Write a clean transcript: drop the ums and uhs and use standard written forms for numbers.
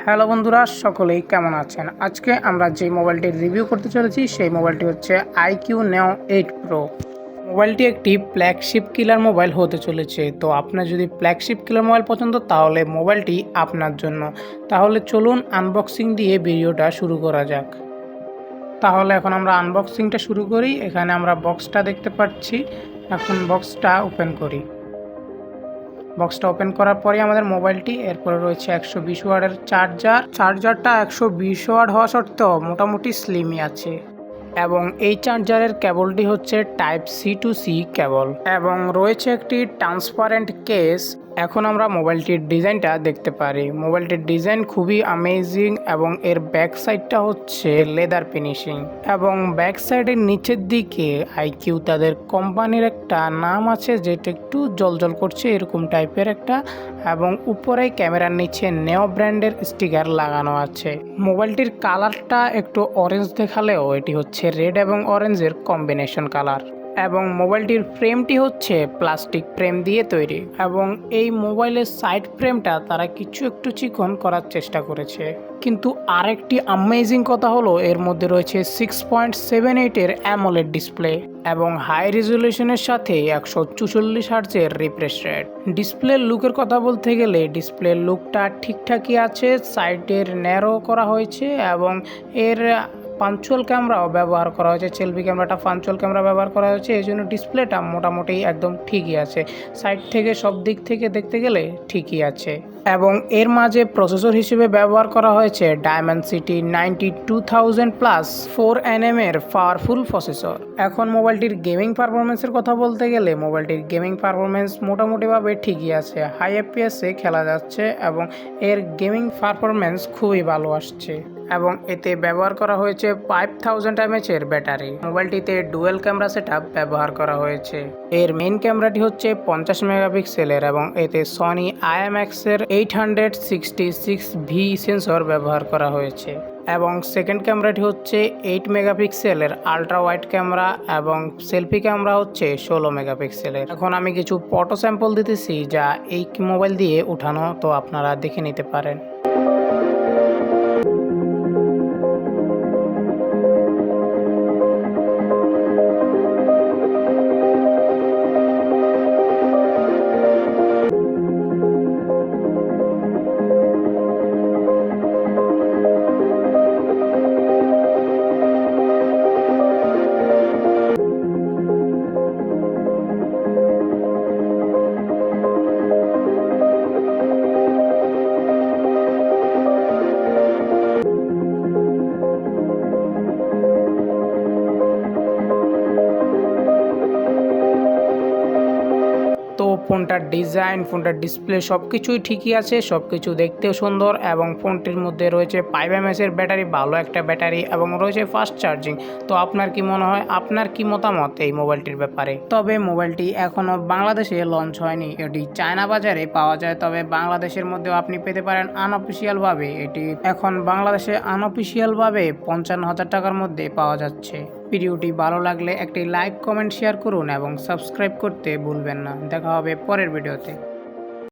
Hello বন্ধুরা, সকলেই কেমন আছেন? আজকে আমরা যে মোবাইলটির রিভিউ করতে চলেছি সেই মোবাইলটি হচ্ছে IQOO Neo 8 Pro। মোবাইলটি একটি ফ্ল্যাগশিপ কিলার মোবাইল হতে চলেছে। তো আপনার যদি ফ্ল্যাগশিপ কিলার মোবাইল পছন্দ তাহলে মোবাইলটি আপনার জন্য। তাহলে চলুন আনবক্সিং দিয়ে ভিডিওটা শুরু করা যাক। তাহলে এখন আমরা আনবক্সিংটা শুরু করি। এখানে আমরা বক্সটা দেখতে পাচ্ছি। এখন বক্সটা ওপেন করি। বক্সটা ওপেন করার পরে আমাদের মোবাইলটি, এরপরে রয়েছে 120 ওয়াটের চার্জারটা 120 ওয়াট হওয়া সত্ত্বেও মোটামুটি স্লিমই আছে। এবং এই চার্জারের কেবলটি হচ্ছে type C to C cable এবং রয়েছে একটি ট্রান্সপারেন্ট কেস। এখন আমরা মোবাইলটির ডিজাইনটা দেখতে পারি। মোবাইলটির ডিজাইন খুবই অ্যামেজিং এবং এর ব্যাক সাইডটা হচ্ছে লেদার ফিনিশিং এবং ব্যাক সাইডের নিচের দিকে IQOO তাদের কোম্পানির একটা নাম আছে যেটা একটু জলজল করছে এরকম টাইপের একটা, এবং উপরে ক্যামেরার নিচে নেও ব্র্যান্ডের স্টিকার লাগানো আছে। মোবাইলটির কালারটা একটু অরেঞ্জ দেখালেও এটি হচ্ছে রেড এবং অরেঞ্জের কম্বিনেশন কালার এবং মোবাইলটির ফ্রেমটি হচ্ছে প্লাস্টিক ফ্রেম দিয়ে তৈরি এবং এই মোবাইলের সাইড ফ্রেমটা তারা কিছু একটু চিকন করার চেষ্টা করেছে। কিন্তু আরেকটি অ্যামেজিং কথা হলো এর মধ্যে রয়েছে 6.78 অ্যামোলেড ডিসপ্লে এবং হাই রেজলিউশনের সাথে 144 হার্টজের রিফ্রেশ রেট। ডিসপ্লের লুকের কথা বলতে গেলে ডিসপ্লের লুকটা ঠিকঠাকই আছে, সাইডের ন্যারো করা হয়েছে এবং এর পাঞ্চুয়াল ক্যামেরাও ব্যবহার করা হয়েছে। সেলফি ক্যামেরাটা পাঞ্চুয়াল ক্যামেরা ব্যবহার করা হয়েছে, এই জন্য ডিসপ্লেটা মোটামুটি একদম ঠিকই আছে। সাইড থেকে সব দিক থেকে দেখতে গেলে ঠিকই আছে এবং এর মাঝে প্রসেসর হিসেবে ব্যবহার করা হয়েছে ডায়মেনসিটি 92000 প্লাস 4nm এর পাওয়ারফুল প্রসেসর। এখন মোবাইলটির গেমিং পারফরমেন্সের কথা বলতে গেলে মোবাইলটির গেমিং পারফরমেন্স মোটামুটিভাবে ঠিকই আছে। হাই FPS-এ খেলা যাচ্ছে এবং এর গেমিং পারফরমেন্স খুবই ভালো আসছে এবং এতে ব্যবহার করা হয়েছে 5000 mAh এর ব্যাটারি। মোবাইলটিতে ডুয়েল ক্যামেরা সেটআপ ব্যবহার করা হয়েছে। এর মেইন ক্যামেরাটি হচ্ছে 50 মেগাপিক্সেলের এবং এতে সনি IMX এর 866V সেন্সর ব্যবহার করা হয়েছে এবং সেকেন্ড ক্যামেরাটি হচ্ছে 8 মেগাপিক্সেলের আলট্রা ওয়াইড ক্যামেরা এবং সেলফি ক্যামেরা হচ্ছে 16 মেগাপিক্সেলের। এখন আমি কিছু ফটো স্যাম্পল দিতেছি যা এই মোবাইল দিয়ে উঠানো, তো আপনারা দেখে নিতে পারেন। তো ফোনটার ডিজাইন, ফোনটার ডিসপ্লে সব কিছুই ঠিকই আছে, সব কিছু দেখতেও সুন্দর এবং ফোনটির মধ্যে রয়েছে 5 mAh এর ব্যাটারি, ভালো একটা ব্যাটারি এবং রয়েছে ফাস্ট চার্জিং। তো আপনার কি মনে হয়, আপনার কি মতামত এই মোবাইলটির ব্যাপারে? তবে মোবাইলটি এখনও বাংলাদেশে লঞ্চ হয়নি, এটি চায়না বাজারে পাওয়া যায়, তবে বাংলাদেশের মধ্যেও আপনি পেতে পারেন আনঅফিসিয়ালভাবে। এটি এখন বাংলাদেশে আনঅফিসিয়ালভাবে 55,000 টাকার মধ্যে পাওয়া যাচ্ছে। ভিডিওটি ভালো লাগলে একটি লাইক, কমেন্ট, শেয়ার করুন এবং সাবস্ক্রাইব করতে ভুলবেন না। দেখা হবে পরের ভিডিওতে।